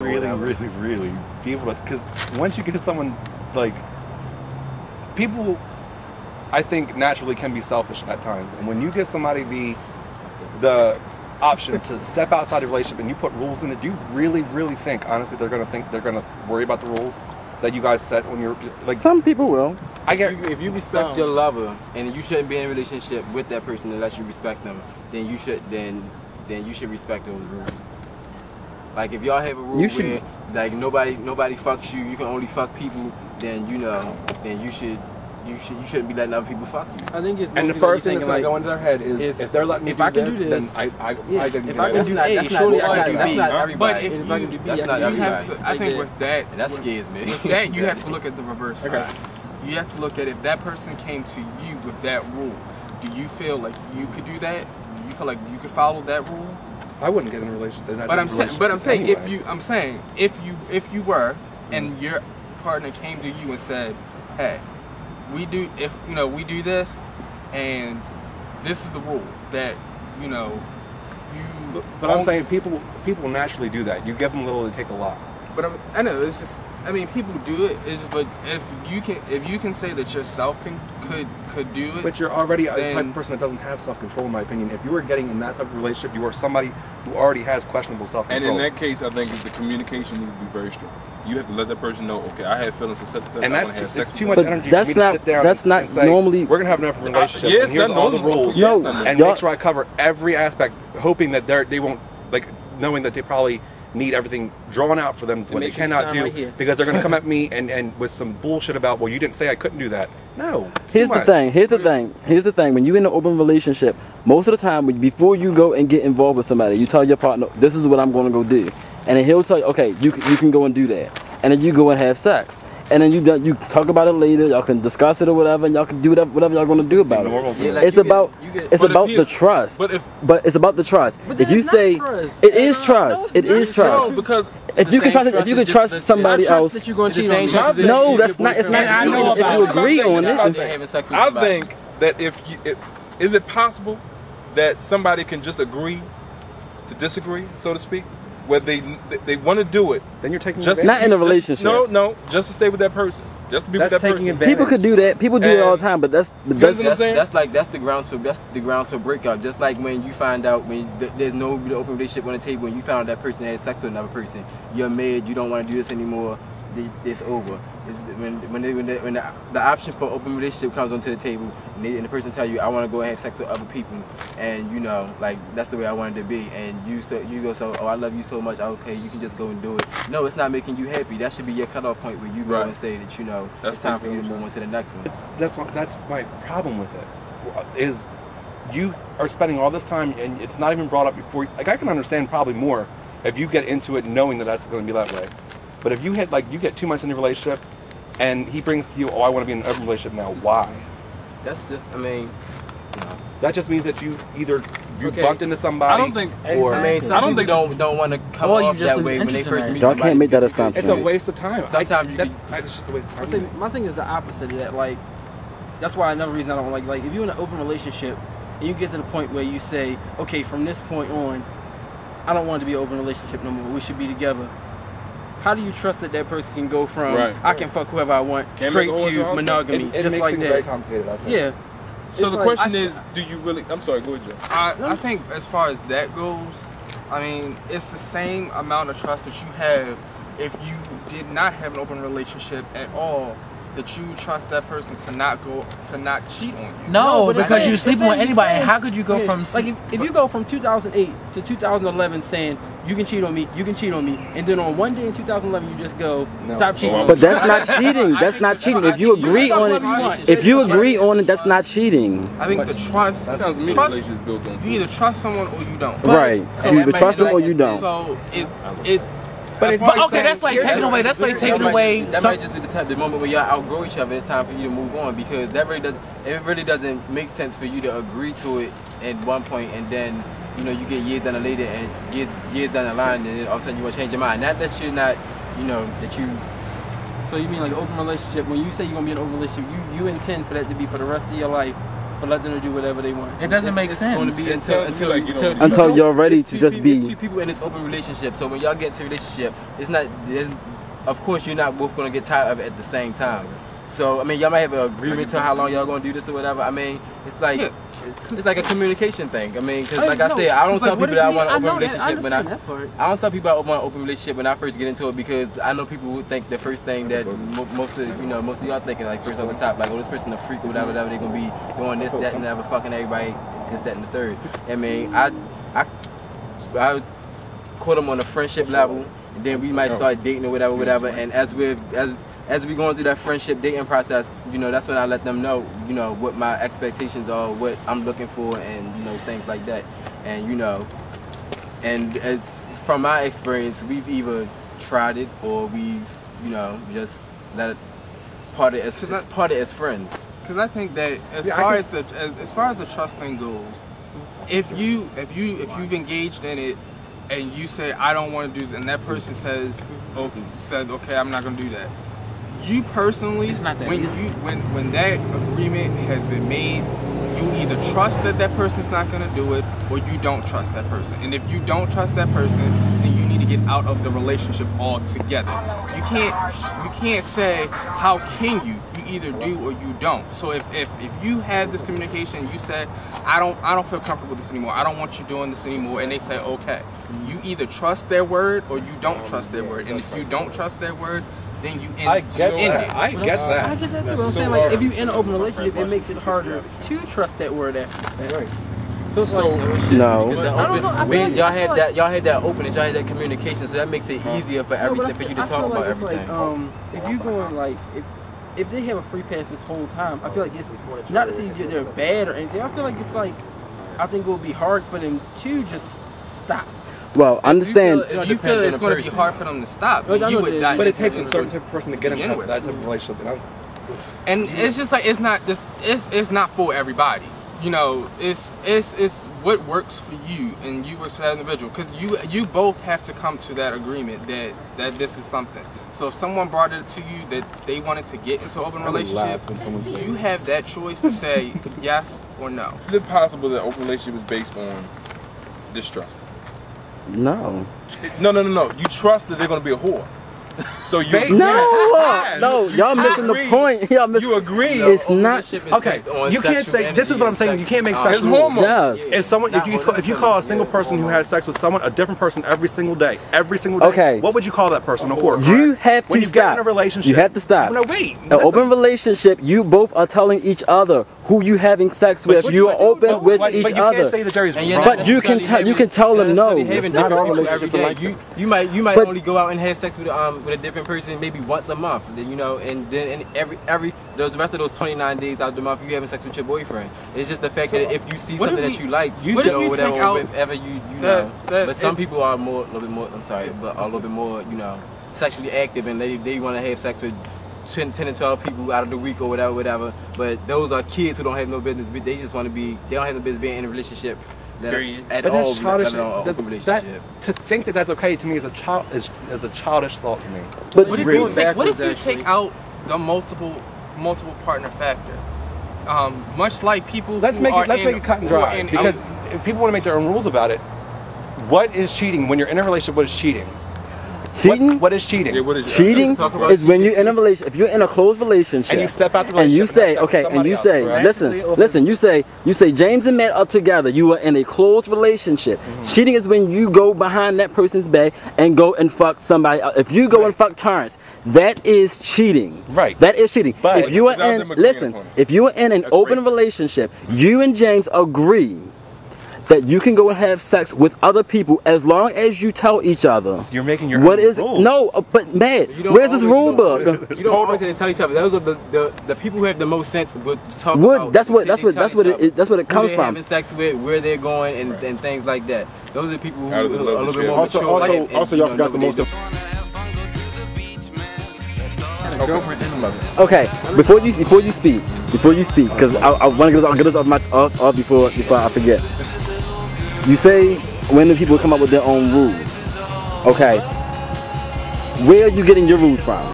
really be able to, because once you get someone, like, people, I think, naturally can be selfish at times, and when you give somebody the option to step outside a relationship and you put rules in it, do you really think, honestly, they're gonna worry about the rules that you guys set when you're, like? Some people will. I get, if you respect your lover and you shouldn't be in a relationship with that person unless you respect them, then you should respect those rules. Like, if y'all have a rule where, like, nobody fucks you, you can only fuck people, then you shouldn't be letting other people fuck you. I think it's, and the first thing that's gonna go into their head is if they're letting me do this, then I can do A, surely I can do B. That's not everybody. That's not everybody. I think with that, that scares me. With that, you have to look at the reverse side. You have to look at if that person came to you with that rule. Do you feel like you could do that? Do you feel like you could follow that rule? I wouldn't get in a relationship. But I'm saying if you were, and your partner came to you and said, "Hey, we do this, and this is the rule that you." But I'm saying people naturally do that. You give them a little, they take a lot. But I know it's just. I mean, people do it. It's just, but if you can say that yourself could do it. But you're already a type of person that doesn't have self-control, in my opinion. If you are getting in that type of relationship, you are somebody who already has questionable self-control. And in that case, I think the communication needs to be very strong. You have to let that person know, okay, I have feelings for such and such. And that's too much but energy that's for me to sit down and say, normally. We're gonna have an open relationship. Yes, and here's all the rules. No, and make sure I cover every aspect, hoping that they won't, like, knowing that they probably need everything drawn out for them what they cannot do, because they're going to come at me and with some bullshit about, well, you didn't say I couldn't do that. No. Here's the thing. When you're in an open relationship, most of the time, before you go and get involved with somebody, you tell your partner, this is what I'm going to go do. And then he'll tell you, okay, you can go and do that. And then you go and have sex. And then you talk about it later. Y'all can discuss it or whatever, and y'all can do whatever y'all going to do about it. Yeah, like it's about the trust. But it's about the trust. If you say it is trust, it is trust. No, because if you can trust somebody else, that you're going to cheat on me. no, that's not. It's not. If you agree on it, I think that is it possible that somebody can just agree to disagree, so to speak? Where they want to do it, then you're taking just not in a relationship. No, just to stay with that person, just to be with that person. People could do that. People do it all the time, but that's the grounds for breakup. Just like when you find out there's no open relationship on the table, and you found out that person had sex with another person, you're mad. You don't want to do this anymore. It's over. When the option for open relationship comes onto the table, and the person tell you, I want to go and have sex with other people, and like, that's the way I want it to be, and you go, so, oh, I love you so much, okay, you can just go and do it. No, it's not making you happy. That should be your cutoff point where you go and say that it's time for you to move on to the next one. That's my problem with it. Is you are spending all this time and it's not even brought up before. Like, I can understand probably more if you get into it knowing that that's going to be that way. But if you get 2 months in a relationship, and he brings to you, oh, I want to be in an open relationship now. Why? That's just, that just means that you either bumped into somebody. I don't think. Or some people don't want to come off that way when they first meet somebody. Y'all can't make that assumption. It's a waste of time. Sometimes it's just a waste of time. My thing is the opposite of that. Like, that's why another reason I don't like if you're in an open relationship and you get to the point where you say, okay, from this point on, I don't want it to be an open relationship no more. We should be together. How do you trust that person can go from I can fuck whoever I want straight to monogamy, just like that? Very complicated, I think. Yeah. So the question is, do you really? I'm sorry, go ahead, Joe. I think as far as that goes, I mean, it's the same amount of trust that you have if you did not have an open relationship at all, that you trust that person to not cheat on you. No, because you sleep with anybody. How could you go from like if you go from 2008 to 2011 saying you can cheat on me, and then on one day in 2011 you just go stop cheating on me. But that's not cheating. That's not cheating. If you agree on it, that's not cheating. I think the trust. You either trust someone or you don't. Right. So you either trust them or you don't. So But okay, that's like taking away. That's like taking away. That might just be the moment where y'all outgrow each other. It's time for you to move on, because it really doesn't make sense for you to agree to it at one point and then you get years down the later and years down the line, and then all of a sudden you want to change your mind. That you're not that you. So you mean like an open relationship? When you say you're gonna be in an open relationship, you intend for that to be for the rest of your life, for letting them do whatever they want. It doesn't make sense. It's going to be until you're ready to just be. Two people in this open relationship. So when y'all get into a relationship, it's not. Of course, you're not both going to get tired of it at the same time. So I mean, y'all might have an agreement to how long y'all going to do this or whatever. I mean, it's like. It's like a communication thing. I mean, because like I said, I don't tell people that I want an open relationship when I don't tell people I want an open relationship when I first get into it, because I know people who think the first thing that most of y'all thinking, like, first on the top, like, oh, this person a freak or whatever, they're gonna be doing this, that, and whatever, fucking everybody, this, that, and the third. I mean, I caught them on a friendship level, and then we might start dating or whatever, and as we going through that friendship dating process, that's when I let them know, what my expectations are, what I'm looking for, and things like that. And and as from my experience, we've either tried it or we've just let it part it as friends. Because I think that as far as the trust thing goes, if you've engaged in it and you say I don't want to do this, and that person says okay, I'm not gonna do that. You personally, when that agreement has been made, you either trust that person's not going to do it, or you don't trust that person. And if you don't trust that person, then you need to get out of the relationship altogether. You can't say how can you. You either do or you don't. So if you have this communication, you say I don't feel comfortable with this anymore. I don't want you doing this anymore, and they say okay. You either trust their word or you don't trust their word. And if you don't trust their word, then you end it. I get that. I get that too. I'm saying, like, if you in an open relationship, it makes it harder to trust that word after that. Right. So No. Y'all had that openness, y'all had that communication, so that makes it easier for everything, for you to talk about everything. Like, if you going like if they have a free pass this whole time, I feel like it's not to say they're bad or anything. I feel like it's like, I think it would be hard for them to just stop. Well, understand. If you feel it's going to be hard for them to stop, but it takes a certain type of person to get in that type of relationship. And it's just like it's not for everybody. It's what works for you, and you works for that individual. Because you both have to come to that agreement that this is something. So if someone brought it to you that they wanted to get into an open relationship, you have that choice to say yes or no. Is it possible that open relationship is based on distrust? No. No. You trust that they're going to be a whore. So you no, y'all missing the point. You agree. It's not okay. You can't say this is what I'm saying. You can't make special rules. Yes. If someone, if you call a single person who has sex with someone, a different person every single day, okay, what would you call that person? A whore. You have to when you stop. Get in a relationship, you have to stop. No, wait. An open relationship, you both are telling each other who you having sex with. You are open with each other. You can't say the jury's wrong. But you can tell them no. Not all relationships like you might only go out and have sex with a different person maybe once a month, and then every the rest of those 29 days out of the month you having sex with your boyfriend. It's just the fact that if you see something that you like, whatever you know. But some people are a little bit more sexually active, and they want to have sex with 10 and 12 people out of the week or whatever. But those are kids who don't have no business. They just want to be. They don't have no business being in a relationship. At all, childish. To think that that's okay to me is a childish thought to me. But what if you take out the multiple partner factor? Much like people. Let's make it cut and dry. Because if people want to make their own rules about it, what is cheating? When you're in a relationship, what is cheating? Cheating? What is cheating? Cheating is when you're in a relationship. If you're in a closed relationship and you step out the relationship and you say, okay, and you say, listen, you say James and Matt are together. You are in a closed relationship. Cheating is when you go behind that person's back and go and fuck somebody else. If you go and fuck Terrence, that is cheating. Right. That is cheating. But if you are if you are in an open relationship, you and James agree that you can go and have sex with other people as long as you tell each other. You're making your own rules. No, but man, where's this rule book? You don't always have to tell each other. Those are the people who have the most sense would talk about. That's what it comes from. Having sex with, where they're going, and things like that. Those are the people who are a little bit more mature. Also, y'all forgot the most. Okay, before you speak, because I want to get this off before I forget. You say when the people come up with their own rules. Okay, where are you getting your rules from?